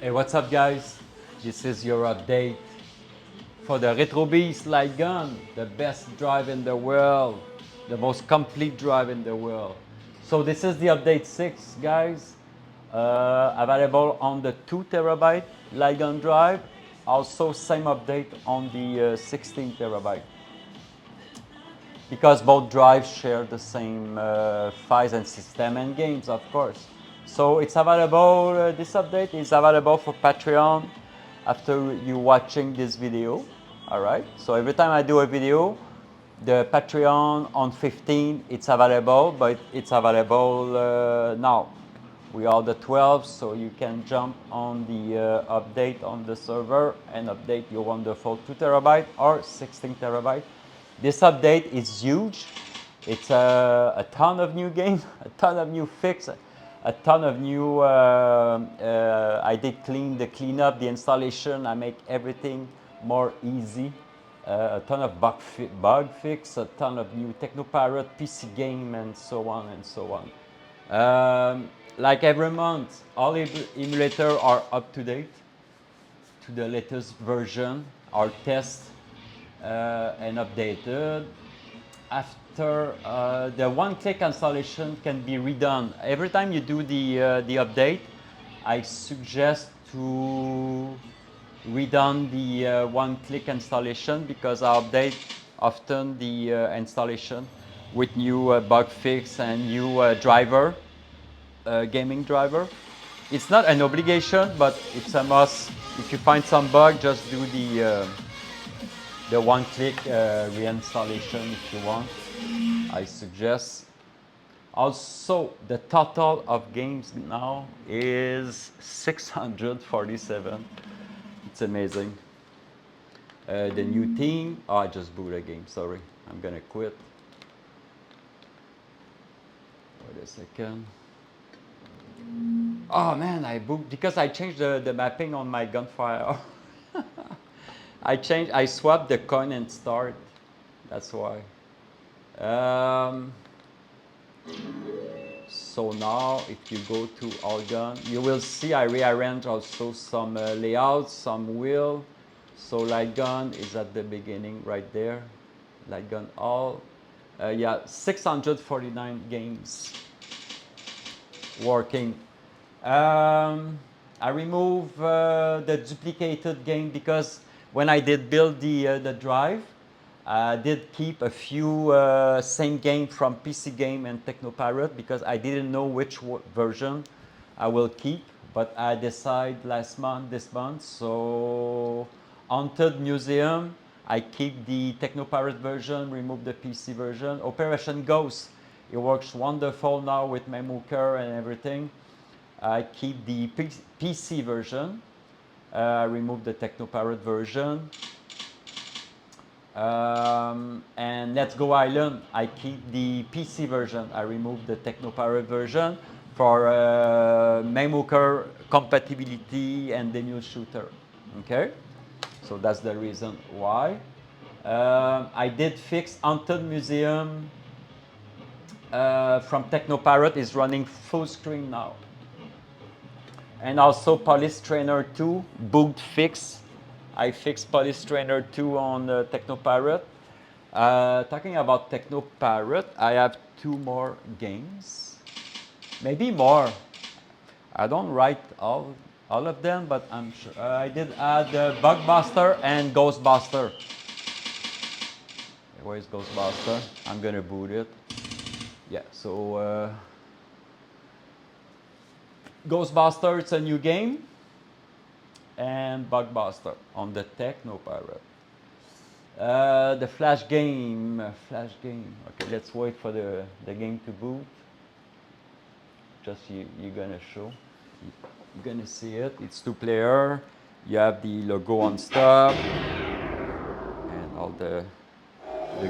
Hey, what's up guys? This is your update for the RetroBeast light gun, the best drive in the world, the most complete drive in the world. So this is the update 6 guys, available on the 2 TB light gun drive, also same update on the 16 TB. Because both drives share the same files and system and games, of course. So it's available, this update is available for Patreon after you watching this video. All right, so every time I do a video, the Patreon on 15, it's available, but it's available now. We are the 12, so you can jump on the update on the server and update your wonderful 2 TB or 16 TB. This update is huge. It's a ton of new games, a ton of new fixes, a ton of new, I did the cleanup, the installation, I make everything more easy. A ton of bug fix, a ton of new Technopirate PC game, and so on and so on. Like every month, all emulators are up to date to the latest version, are tested and updated. After the one-click installation can be redone. Every time you do the update, I suggest to redone the one-click installation because I update often the installation with new bug fix and new driver, gaming driver. It's not an obligation, but it's a must. If you find some bug, just do the one-click reinstallation if you want. I suggest. Also, the total of games now is 647. It's amazing. The new theme. Oh, I just booted a game. Sorry, I'm gonna quit. Wait a second. Oh man, I booked because I changed the mapping on my gunfire. I swapped the coin and start. That's why. So now, if you go to all gun, you will see I rearrange also some layouts, some wheel. So light gun is at the beginning right there. Light gun all. Yeah, 649 games working. I remove the duplicated game because when I did build the drive, I did keep a few same game from PC Game and Technopirate because I didn't know which version I will keep, but I decided this month, so Haunted Museum, I keep the Technopirate version, remove the PC version. Operation Ghost, it works wonderful now with MAME and everything. I keep the PC version. I remove the Technopirate version. And Let's Go Island, I keep the PC version. I remove the Technopirate version for MAME compatibility and the new shooter. Okay, so that's the reason why. I did fix Haunted Museum from Technopirate is running full screen now. And also Police Trainer 2 bugged fix. I fixed Police Trainer 2 on Technopirate. Talking about Technopirate, I have 2 more games. Maybe more. I don't write all of them, but I'm sure. I did add Bugbuster and Ghostbuster. Where's Ghostbuster? I'm gonna boot it. Yeah, so Ghostbuster, it's a new game. And Bugbuster on the Technopirate. The Flash game. Okay, let's wait for the game to boot. Just you're gonna show. You're gonna see it. It's 2-player. You have the logo on top and all the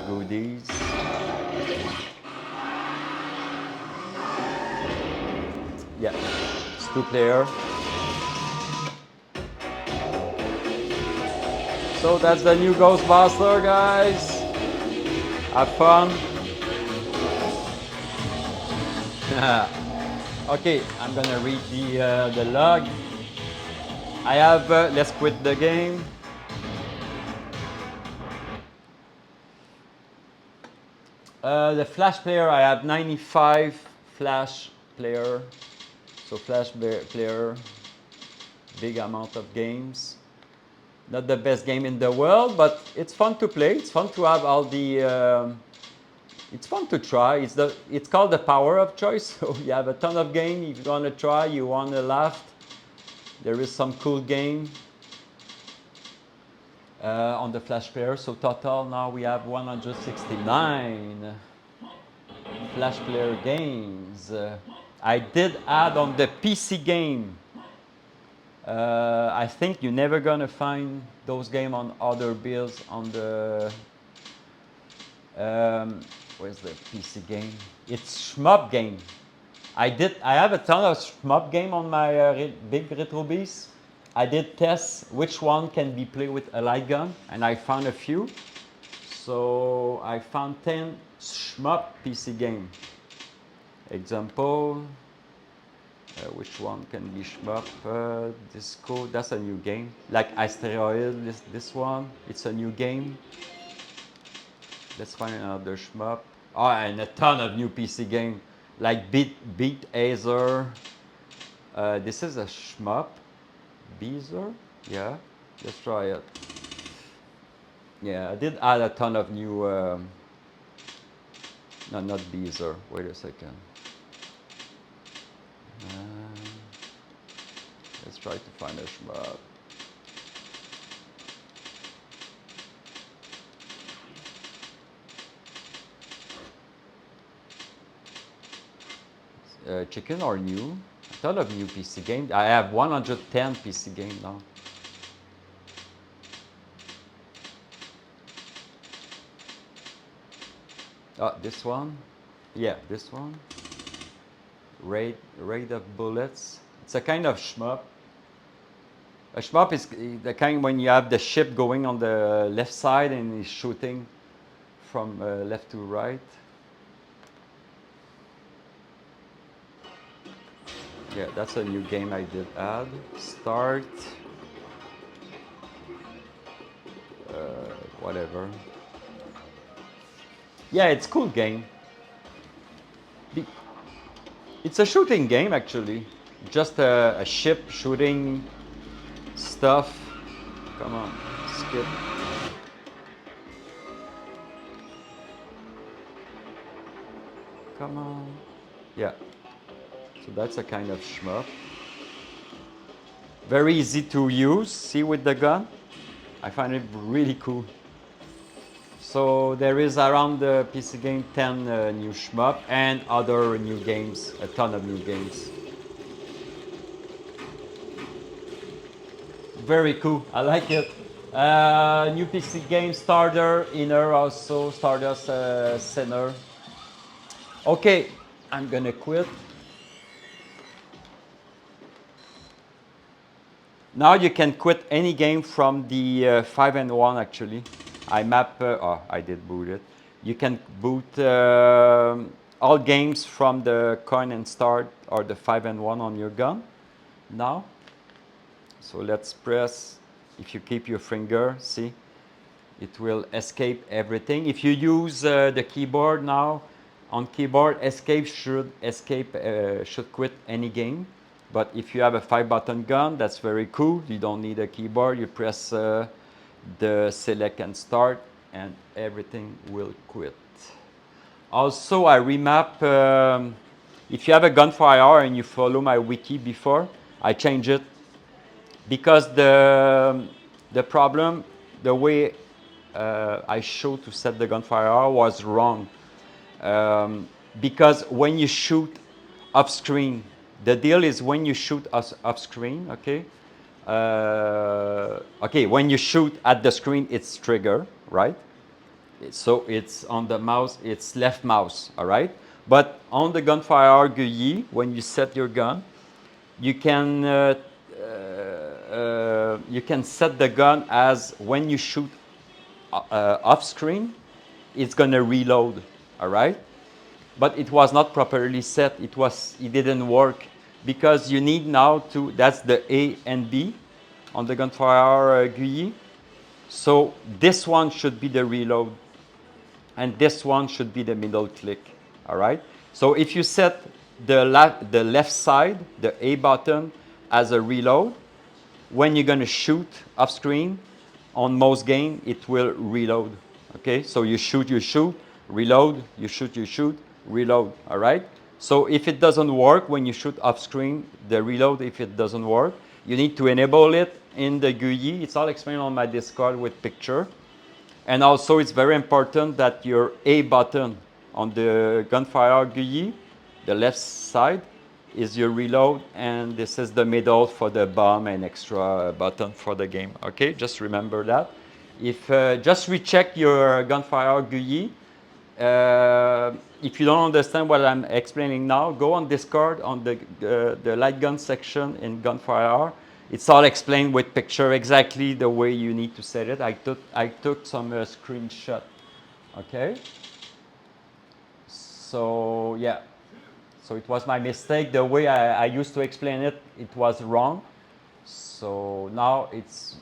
goodies. Yeah, it's 2-player. So that's the new Ghostbuster, guys. Have fun. Okay, I'm gonna read the log. I have, let's quit the game. The flash player, I have 95 flash player. So flash player, big amount of games. Not the best game in the world, but it's fun to play. It's fun to have all the, it's fun to try. It's called the power of choice. So you have a ton of games. If you want to try, you want to laugh, there is some cool game on the flash player. So total now we have 169 flash player games. I did add on the PC game. I think you're never gonna find those games on other builds on the where's the PC game? It's shmup game. I have a ton of shmup game on my big RetroBeast. I did test which one can be played with a light gun, and I found a few. So I found 10 shmup PC game. Example, which one can be shmup? Disco, that's a new game. Like Asteroid, this one, it's a new game. Let's find another shmup. Oh, and a ton of new PC game, like Beat Azer. This is a shmup. Beezer? Yeah, let's try it. Yeah, I did add a ton of new, no, not Beezer, wait a second. Let's try to find a shmup. Chicken or new? A ton of new PC games. I have 110 PC games now. This one? Yeah, this one. Raid of Bullets. It's a kind of shmup. A shmup is the kind when you have the ship going on the left side and is shooting from left to right. Yeah, that's a new game I did add. Start. Whatever. Yeah, it's a cool game. It's a shooting game actually. Just a ship shooting stuff. Come on, skip. Come on. Yeah. So that's a kind of shmup. Very easy to use, see with the gun. I find it really cool. So there is around the PC game 10 new shmup and other new games, a ton of new games. Very cool, I like it. New PC game starter, inner also, Stardust center. Okay, I'm gonna quit. Now you can quit any game from the 5-in-1 actually. I map, I did boot it. You can boot all games from the coin and start or the 5-in-1 on your gun now. So let's press, if you keep your finger, see, it will escape everything. If you use the keyboard now, on keyboard, escape should quit any game. But if you have a 5-button gun, that's very cool. You don't need a keyboard. You press the select and start, and everything will quit. Also, I remap. If you have a gunfire and you follow my wiki before, I change it because the problem, the way I showed to set the gunfire was wrong. Because when you shoot off screen, the deal is when you shoot off screen, okay? Okay, when you shoot at the screen, it's trigger, right? So it's on the mouse, it's left mouse, all right? But on the gunfire GUI, when you set your gun, you can set the gun as when you shoot off screen, it's gonna reload, all right? But it was not properly set. It didn't work because you need now to, that's the A and B. on the gunfire GUI. So this one should be the reload, and this one should be the middle click. All right. So if you set the left side, the A button, as a reload, when you're going to shoot off screen on most game, it will reload. Okay. So you shoot, reload, you shoot, reload. All right. So if it doesn't work when you shoot off screen, the reload, if it doesn't work, you need to enable it in the GUI. It's all explained on my Discord with picture. And also it's very important that your A button on the gunfire GUI, the left side, is your reload, and this is the middle for the bomb and extra button for the game. Okay, just remember that. If just recheck your gunfire GUI. If you don't understand what I'm explaining now, go on Discord on the light gun section in gunfire. It's all explained with picture exactly the way you need to set it. I took some screenshot. Okay. So yeah. So it was my mistake. The way I used to explain it, it was wrong. So now it's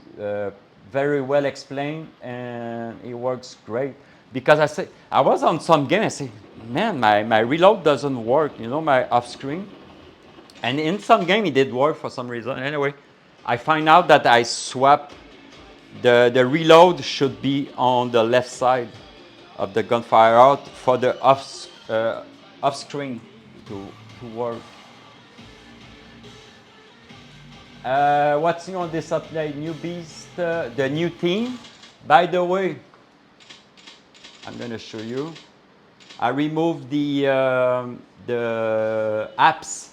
very well explained and it works great. Because I was on some game, I say, man, my reload doesn't work, you know, my off screen. And in some game it did work for some reason. Anyway, I find out that I swap the reload should be on the left side of the gunfire out for the off screen to work. What's new on this update? New beast, the new team. By the way, I'm going to show you. I removed the apps.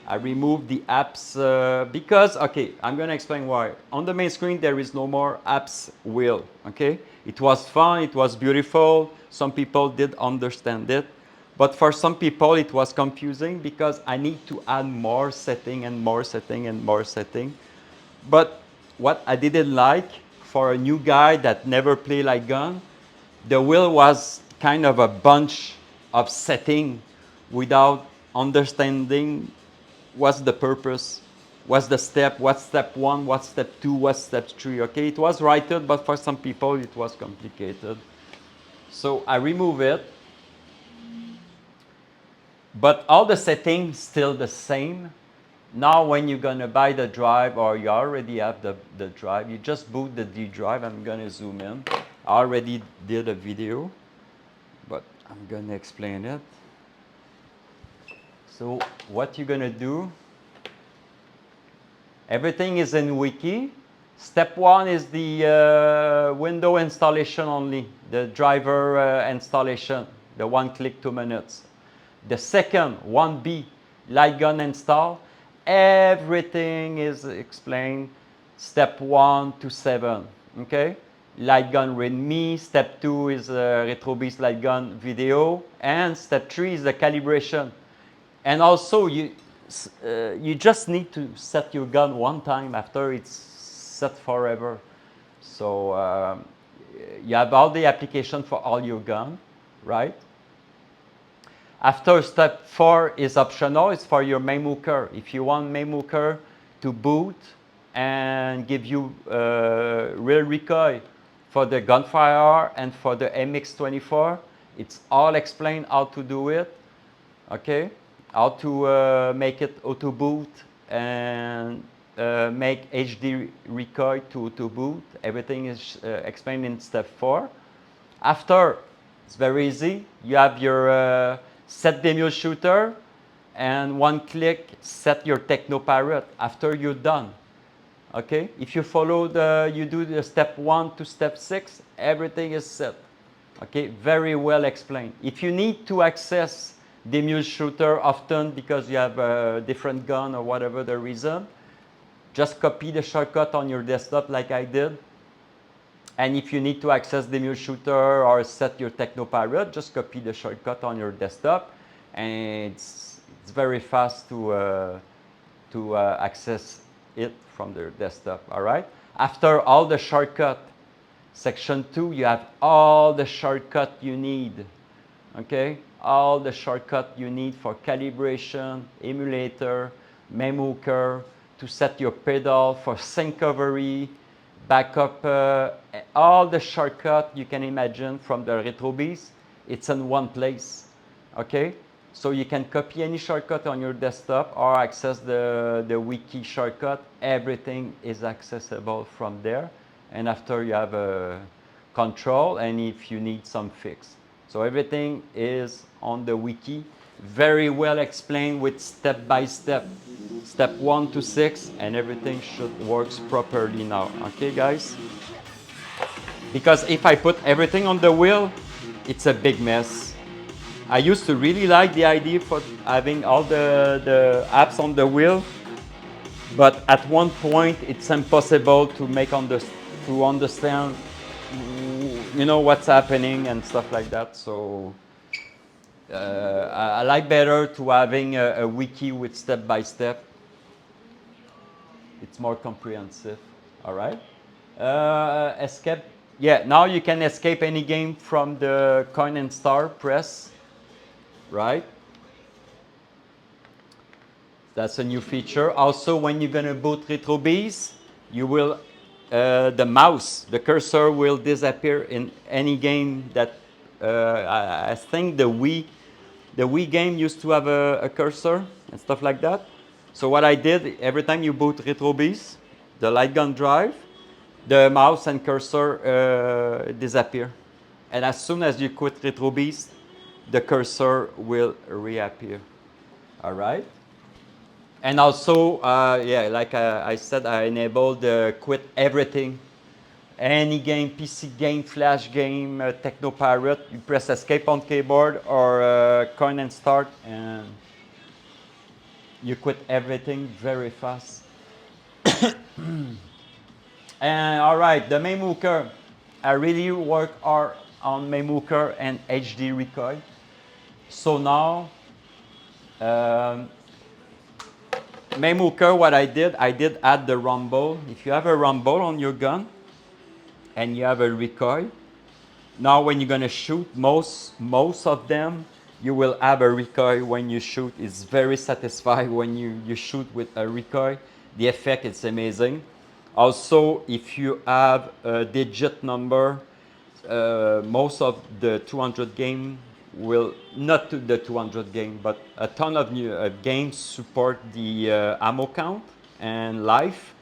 I removed the apps because, okay, I'm going to explain why. On the main screen, there is no more apps wheel, okay? It was fun, it was beautiful. Some people did understand it. But for some people, it was confusing because I need to add more setting and more setting and more setting. But what I didn't like for a new guy that never played light gun, the wheel was kind of a bunch of setting without understanding what's the purpose, what's the step, what's step 1, what's step 2, what's step 3. Okay, it was righted, but for some people it was complicated. So I remove it. But all the settings still the same. Now when you're going to buy the drive, or you already have the drive, you just boot the D drive. I'm going to zoom in. I already did a video, but I'm going to explain it. So what you're going to do, everything is in Wiki. Step 1 is the window installation only, the driver installation, the 1-click 2 minutes. The second, 1B, light gun install. Everything is explained, step 1 to 7, okay? Light gun readme, step 2 is RetroBeast light gun video, and step 3 is the calibration. And also, you just need to set your gun one time, after it's set forever. So you have all the application for all your gun, right? After step 4 is optional, it's for your MAME hooker. If you want MAME hooker to boot and give you real recoil for the gunfire and for the MX24, it's all explained how to do it, okay? How to make it auto boot and make HD recoil to boot. Everything is explained in step 4. After, it's very easy. You have your set the mule shooter, and 1-click set your techno parrot after you're done. Okay, if you follow you do the step 1 to step 6, everything is set. Okay, very well explained. If you need to access the mule shooter often because you have a different gun or whatever the reason, just copy the shortcut on your desktop like I did. And if you need to access the mule shooter or set your techno pirate, just copy the shortcut on your desktop, and it's very fast to access it from the desktop. All right. After all the shortcut, section 2, you have all the shortcut you need. Okay, all the shortcut you need for calibration, emulator, MAME hooker, to set your pedal, for syncovery, backup, all the shortcut you can imagine from the RetroBeast. It's in one place, okay? So you can copy any shortcut on your desktop or access the Wiki shortcut. Everything is accessible from there. And after you have a control and if you need some fix. So everything is on the Wiki. Very well explained with step by step. Step 1 to 6 and everything should works properly now. Okay guys? Because if I put everything on the wheel, it's a big mess. I used to really like the idea for having all the apps on the wheel, but at one point it's impossible to to understand, you know, what's happening and stuff like that. So I like better to having a wiki with step by step. It's more comprehensive. All right. Escape. Yeah. Now you can escape any game from the coin and star press. Right? That's a new feature. Also, when you're going to boot RetroBeast, you will, the mouse, the cursor will disappear in any game that, I think the Wii game used to have a cursor and stuff like that. So what I did, every time you boot RetroBeast, the LIGHTGUN drive, the mouse and cursor disappear. And as soon as you quit RetroBeast, the cursor will reappear. All right. And also, yeah, like I said, I enabled quit everything. Any game, PC game, flash game, Techno Pirate, you press escape on keyboard or coin and start, and you quit everything very fast. And all right, the MAME hooker. I really work hard on MAME hooker and HD Recoil. So now, MAME hooker, what I did add the rumble. If you have a rumble on your gun and you have a recoil, now when you're gonna shoot, most of them, you will have a recoil when you shoot. It's very satisfying when you shoot with a recoil. The effect is amazing. Also, if you have a digit number, most of the 200 game will, not to the 200 game, but a ton of new games support the ammo count and life.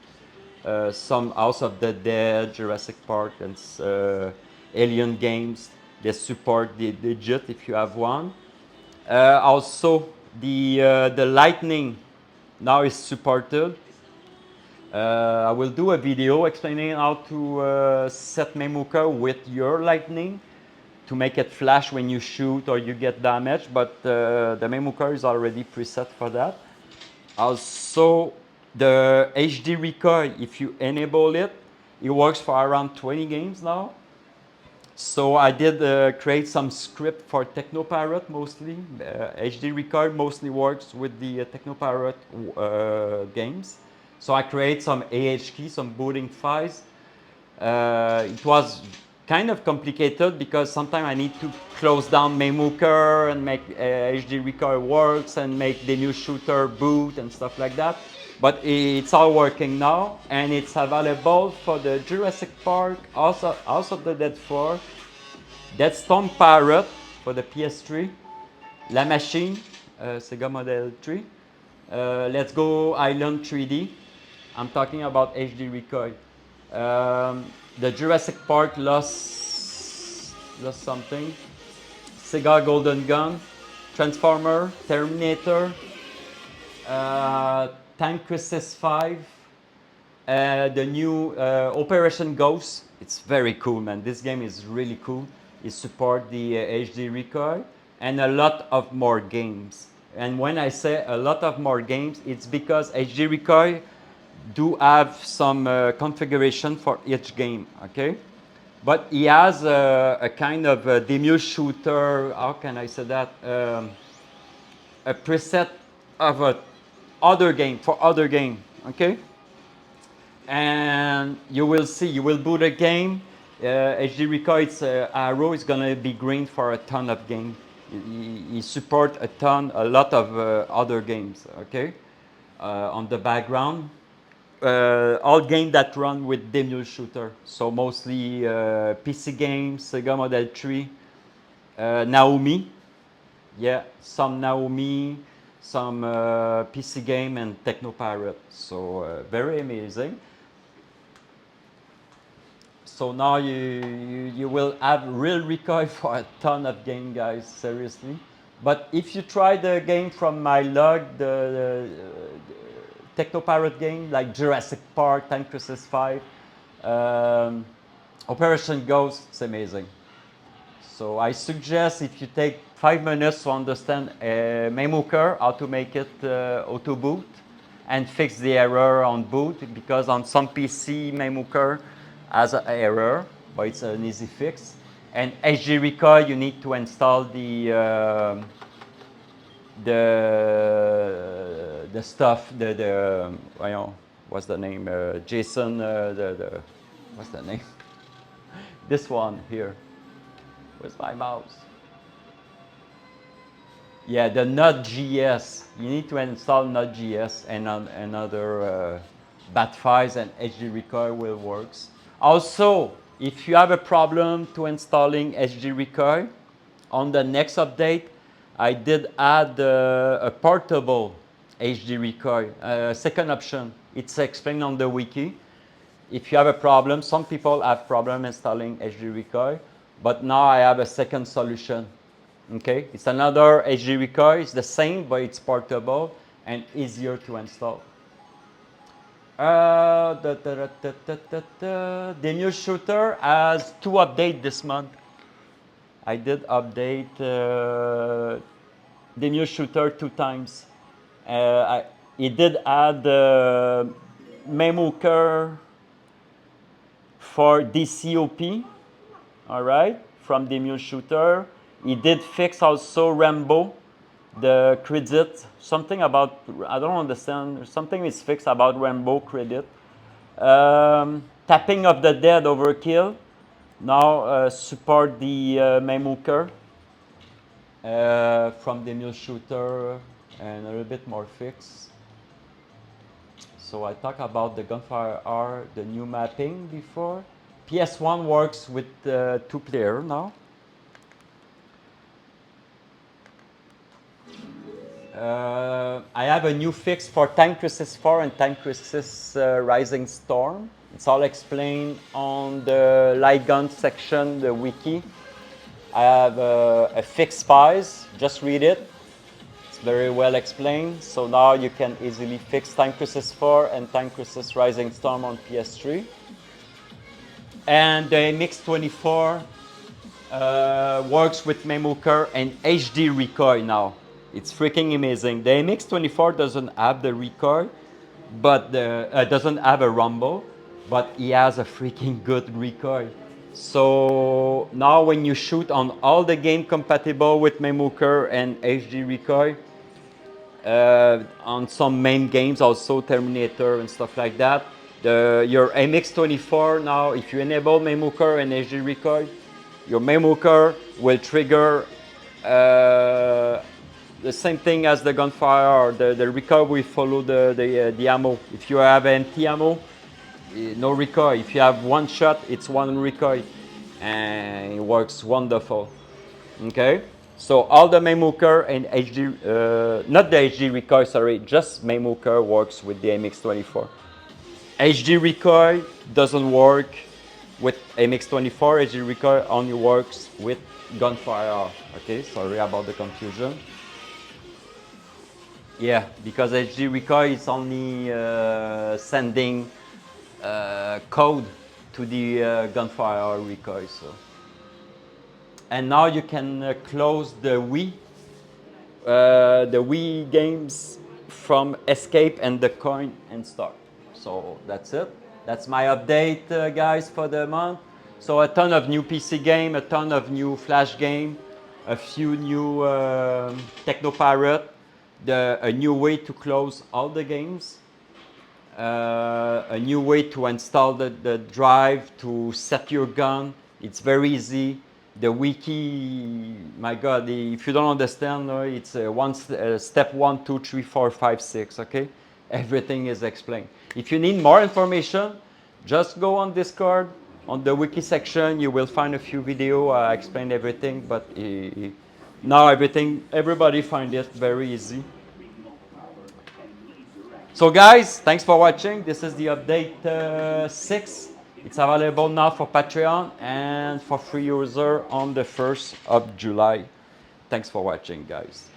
Some House of the Dead, Jurassic Park, and Alien games, they support the digit if you have one. Also, the lightning now is supported. I will do a video explaining how to set MAME hooker with your lightning to make it flash when you shoot or you get damaged, but the MAME hooker is already preset for that. Also, the HD recoil, if you enable it, it works for around 20 games now. So I did create some script for Techno Pirate mostly. HD recoil mostly works with the Techno Pirate games. So I create some AH key, some booting files. It was kind of complicated because sometimes I need to close down MAME hooker and make HD recoil works and make the new shooter boot and stuff like that. But it's all working now, and it's available for the Jurassic Park, also House of the Dead 4, Dead Storm Pirate for the PS3, La Machine, Sega Model 3, Let's Go Island 3D. I'm talking about HD recoil. The Jurassic Park lost something. Sega Golden Gun, Transformer, Terminator, Tank Crisis 5, the new Operation Ghost. It's very cool, man. This game is really cool. It supports the HD recoil and a lot of more games. And when I say a lot of more games, it's because HD recoil do have some configuration for each game, okay? But he has a kind of a demo shooter, how can I say that? A preset of a other game, for other game, okay? And you will see, you will boot a game, HD recoil, its arrow is gonna be green for a ton of games. He support a lot of other games, okay? On the background. all games that run with Demule shooter. So mostly PC games, Sega Model 3, Naomi. Yeah, some Naomi, some PC game and Techno Pirate. So very amazing. So now you will have real recoil for a ton of game, guys, seriously. But if you try the game from my log, the Techno-Pirate game, like Jurassic Park, Time Crisis 5, Operation Ghost, it's amazing. So I suggest if you take 5 minutes to understand MAME, how to make it auto boot and fix the error on boot, because on some PC MAME has an error, but it's an easy fix. And HD Recoil, you need to install the stuff, I don't know, what's the name? Jason, what's the name? This one here. Where's my mouse? Yeah, the Node.js. You need to install Node.js and another bat files, and HD Recoil will works. Also, if you have a problem to installing HD Recoil, on the next update, I did add a portable HD Recoil, second option. It's explained on the wiki. If you have a problem, some people have problem installing HD Recoil, but now I have a second solution. Okay, it's another HD Recoil. It's the same, but it's portable and easier to install. The new shooter has 2 updates this month. I did update the new shooter 2 times. It did add MAME for DCOP, all right, from the new shooter. It did fix also Rambo, the credit, something about, I don't understand, something is fixed about Rambo credit. Tapping of the Dead Overkill, now support the MAME from the new shooter and a little bit more fix. So I talked about the Gunfire R, the new mapping before. PS1 works with 2 player now. I have a new fix for Time Crisis 4 and Time Crisis Rising Storm. It's all explained on the LIGHTGUN section, the wiki. I have a fixed files, just read it. It's very well explained. So now you can easily fix Time Crisis 4 and Time Crisis Rising Storm on PS3. And the MX24 works with MAME and HD Recoil now. It's freaking amazing. The MX24 doesn't have the recoil, but doesn't have a rumble, but he has a freaking good recoil. So now when you shoot on all the game compatible with MAME and HD Recoil, on some main games, also Terminator and stuff like that, your MX24 now, if you enable MAME and HD Recoil, your MAME will trigger the same thing as the Gunfire, or the recoil will follow the ammo. If you have empty ammo, no recoil. If you have one shot, it's one recoil, and it works wonderful. Okay, so all the MAME and HD, not the HD recoil, sorry, just MAME works with the MX24. HD recoil doesn't work with MX24. HD recoil only works with Gunfire. Okay, sorry about the confusion. Yeah, because HD Recoil is only sending code to the Gunfire Recoil. So. And now you can close the Wii games from Escape and the coin and start. So that's it. That's my update, guys, for the month. So a ton of new PC game, a ton of new Flash game, a few new Techno Pirate. A new way to close all the games, a new way to install the drive, to set your gun. It's very easy. The wiki, my God, if you don't understand, it's step 1, 2, 3, 4, 5, 6, okay? everything is explained. If you need more information, just go on Discord, on the wiki section, you will find a few videos, I explain everything, but now everybody find it very easy. So guys, thanks for watching. This is the update 6. It's available now for Patreon and for free user on the 1st of July. Thanks for watching, guys.